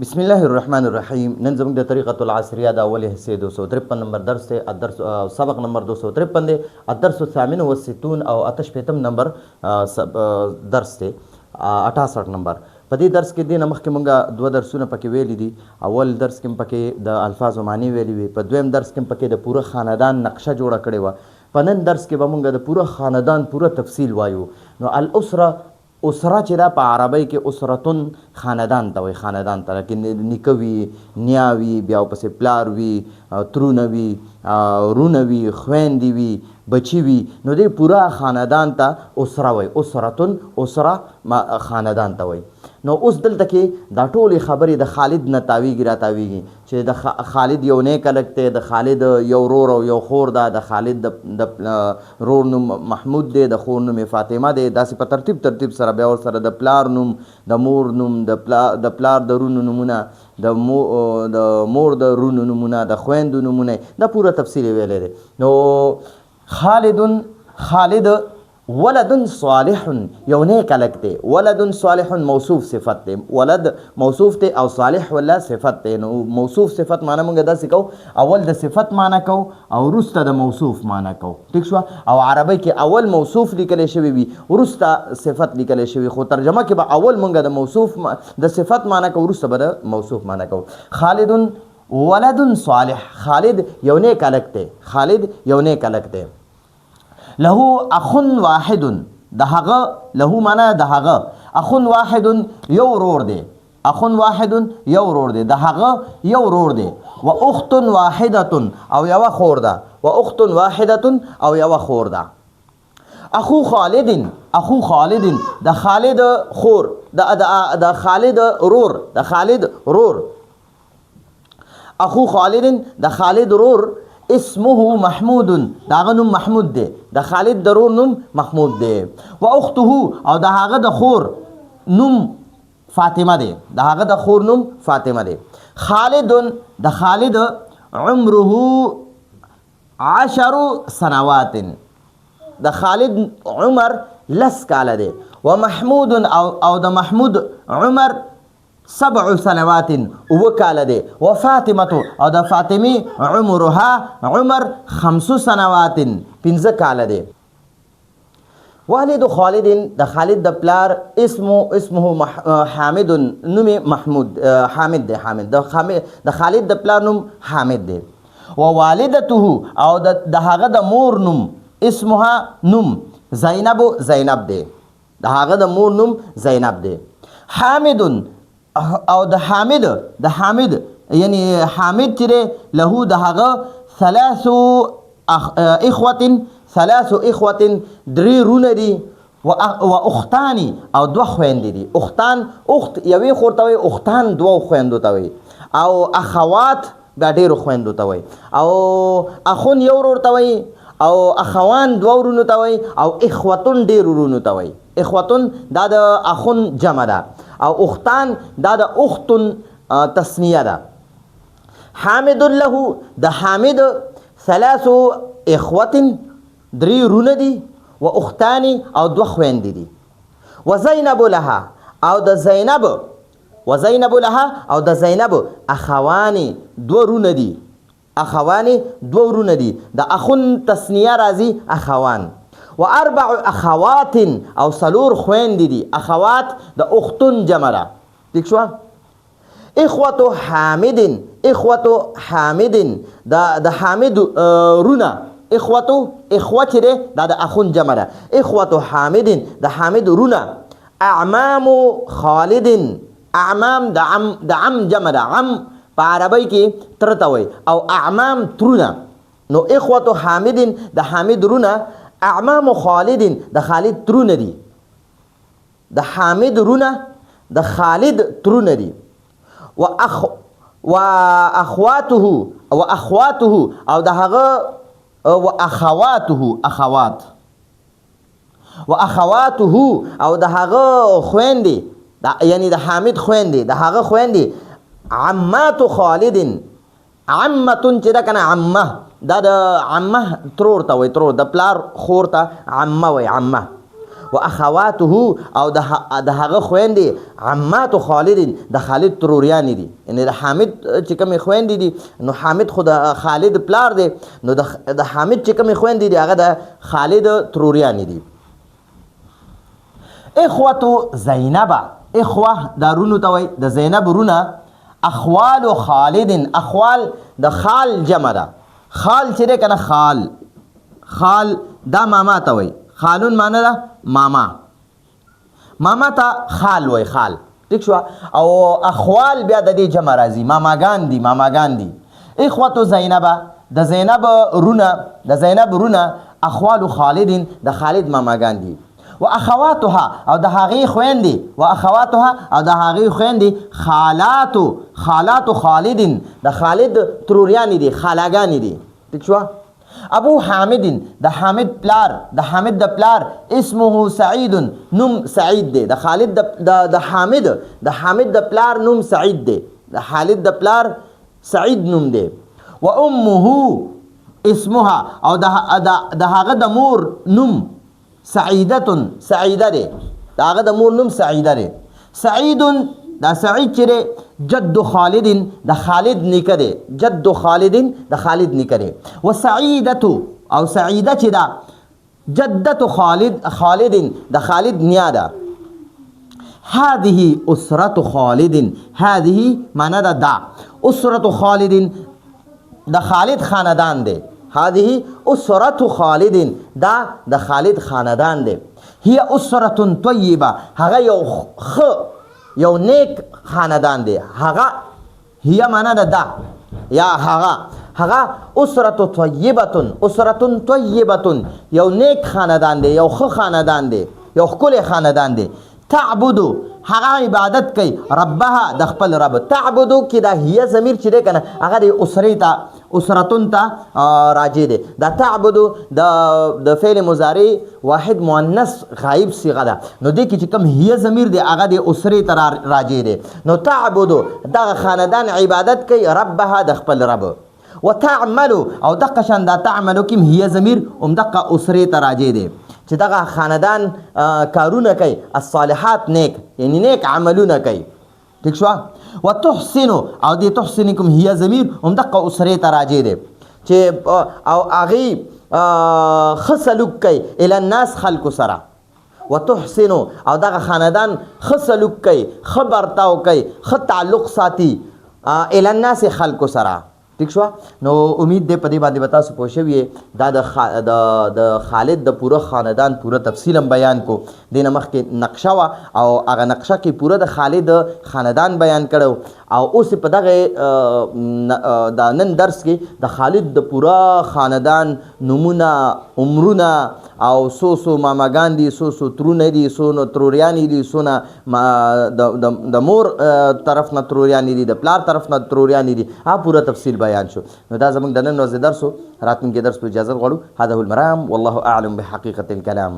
بسم الله الرحمن الرحیم. نن زموږ د طریقة العصریه د اول حصے 253 نمبر درس ته الدرس سبق نمبر 253 دی. الدرس الثامن والستون او اتش پیتم نمبر درس ته 68 نمبر. په دې درس کې د نمخ کې مونږه دوه درسونه پکې ویلي دي. اول درس کې پکې د الفاظ معنی ویلي وي، په دویم درس کې پکې د پوره خاندان نقشه جوړه کړې و. په نن درس کې به مونږ د پوره خاندان پوره تفصیل وایو. نو الاسره اسره چې دا په عربی کې اسرتون خاندان ته وایي، خاندان ته لکه نیکه وي، نیا وي، بیا ورپسې پلار وي، ترونه وي، رونه وي، خویندې وي، بچي وي. نو دې پوره خاندان ته اسره وایي. اسرتون اسره خاندان ته وایي. نو اوس دلته کې دا ټولې خبرې د خالد نه تاویږي را تاویږي چې د خالد یو نیک هلک دی، د خالد یو ورور او یو خور ده، د خالد د ورور نوم محمود دی، د خور نوم فاطمه دی. داسې په ترتیب سره بیا ورسره د پلار نوم، د مور نوم، د پلار د رونو نومونه، د مور د رونو نومونه، د خویندو نومونه، دا پوره تفصیل ویلی دی. نو خالد ولد صالح یو نیک هلک دی. ولد صالح موصوف صفت دی. ولد موصوف دی او صالح ولا صفت دی. نو موصوف صفت معنی مونږ داسې کوو، اول د صفت معنی کوو او وروسته د موصوف معنی کوو. ټیک شوه؟ او عربی کې اول موصوف لیکلی شوی وي، وروسته صفت لیکلی شوی، خو ترجمه کې به اول مونږ د موصوف د صفت معنی کوو، وروسته به د موصوف معنی کوو. خالد ولد صالح، خالد یو نیک هلک دی. خالد یو نیک هلک دی. له اخ واحد، د هغه له معنا د هغه، اخ واحد یو ورور دی. اخ واحد یو ورور دی، د هغه یو ورور دی. و اخت واحده او یوه خور ده. و اخت واحده او یوه خور ده. اخو خالد، اخو خالد د خالد خور، د خالد ورور، د خالد ورور. اخو خالد د خالد ورور، اسمه محمود، داغه نوم محمود دی. د خالد درور نوم محمود دی. و اخته او د هغه د خور نوم فاطمه دی. د هغه د خور نوم فاطمه دی. خالد د خالد عمره 10 سنوات، د خالد عمر 10 کاله دی. و محمود او د محمود عمر 7 سنوات 9 کاله دی. و فاطمه او د فاطمی عمرها عمر 5 سنوات 5 کاله دی. والد خالد د خالد د پلار اسمه حامد، نوم محمود حامد دی. حامد د خالد د پلار نوم حامد دی. و والدته او د هغه د مور نوم اسمها نوم زینب دی. د هغه د مور نوم زینب دی. حامد او د حامد یعنی حامد چې له د هغه 3 اخوة 3 رونه دي. و اختانی او 2 خویندې دي. اختان، اخت یوې خور ته وایي، اختان 2 خویندو ته وایي. او اخوات بیا ډېرو خویندو ته وایي. او اخون یو ورور ته وایي، او اخوان 2 ورونو ته وایي، او اخوتون ډېر ورونو ته وایي. اخوتون دا د اخون جمع ده، او اختان دا د اختن تسنیه ده. حامد له د حامد 3 اخوة 3 رونه دي. و اختانی او 2 خویندې دي. و زینب لها او د زینب، و زینب لها او د زینب اخوانی 2 رونه دي. اخوانی 2 رونه دي. د اخون تسنیه راځي اخوان. و 4 اخوات او 4 خویندې دي. اخوات د اختن جمع ده. ٹھیک شوه؟ اخوة حامد، اخوة حامد د حامد رونه. اخوة چې دی دا د اخون جمع ده. اخوة حامد د حامد رونه. اعمام خالد، اعمام د عم جمع ده. عم په عربی کې تره ته وایي، او اعمام ترونه. نو اخوة حامد د حامد رونه، اعمام خالد د خالد ترونه دي. د حامد رونه د خالد ترونه دي. و اخواته او د هغه و اخواته اخوات. و اخواته او د هغه خویندې، یعنی د حامد خویندې، د هغه خویندې. عمات خالد، عمتون چې ده که نه عمه، دا د عمه ترور ته وایي. ترور د پلار خور ته عمه وایي، عمه. و اخواته او د هغه خويندې عمات خالد د خالد تروریانې دي، یعنی د حامد چې کومې خويندې دي نو حامد خو د خالد پلار دی، نو د حامد چې کومې خويندې دي هغه د خالد تروریانې دي. اخوة زینب، اخوه دا رونو ته وایي، د زینب رونه. اخوال خالد، اخوال د خال جمع ده، خال چې دی کنه خال دا ماما ته وایي، خالون معنی ده ماما، ماما ته خال وایي، خال ٹھیک شو. او اخوال بیا د دې جمع راځي، ماماګان دي. اخوة زینب د زینب رونه، اخوال خالد د خالد ماماګان دي. و اخواتها او د هغې خويندې خالات خالد د خالد تروریانې دي، خالاګانې دي ٹھیک شو. ابو حامد د حامد د پلار اسمه سعید، نوم سعید دی، د خالد د حامد د پلار نوم سعید دی، د خالد د پلار سعید نوم دی. و امه اسمها او د هغه د مور نوم سعیده دی، د هغه د مور نوم سعیده دی. سعید دا سعید چې دی جد خالد د خالد نیکه دی، جد خالد د خالد نیکه دی. و سعیدت او سعیده چې دا جدت خالد د خالد نیا ده. هذه اسرة خالد، هذه معنی دا اسرة خالد د خالد خاندان دی، هذه اسرة خالد دا د خالد خاندان دی. هي اسرة طیبه، هغه یو نیک خاندان دی، هغه هي معنی دا یا هغه اسرة طیبه یو نیک خاندان دی، یو ښه خاندان دی، یو ښکلی خاندان دی. تعبد هغه عبادت کوي ربها د خپل رب. تعبدو کې دا هي ضمیر چې دی کنه هغه د اسرتون ته راجع دی. دا تعبدو د فعل مضارع واحد مؤنث غایب صيغه ده، نو دې کې چې کوم هي ضمیر دی هغه د اسرې ته راجع دی. نو تعبدو دغه خاندان عبادت کوي ربها د خپل رب. وتعمل او دغه شان دا تعملو کې هي ضمیر هم دغه اسرې ته راجع دی چې دغه خاندان کارونه کوي، الصالحات نیک، یعنی نیک عملونه کوي ٹھیک شو. وتحسن او دې تحسن کوم هي ضمیر هم دغه اسرې ته راجع دی چې او هغې ښه سلوک کوي الی الناس خلکو سره. وتحسن او دغه خاندان ښه سلوک کوي، ښه برتاو کوي، ښه تعلق ساتي الی الناس خلکو سره ٹھیک شو. نو امید دی په دې باندې به تاسو پوه شوي دا د خالد د پوره خاندان پوره تفصیلا بیان کو. دې نه مخکې نقشه وه او هغه نقشه کې پوره د خالد خاندان بیان کړی او اوس په دغه د نن درس کې د خالد د پوره خاندان نومونه، عمرونه او څو ماماګان دي، څو ترونه دي، څو تروریانې دي، څونه د مور طرف نه تروریانې دي، د پلار طرف نه تروریانې دي، هغه پوره تفصیل بیان شو. نو دا زموږ د نن ورځې درس و. راتلونکي درس په اجازه غواړو. هذا هو المرام والله اعلم بحقیقة الكلام.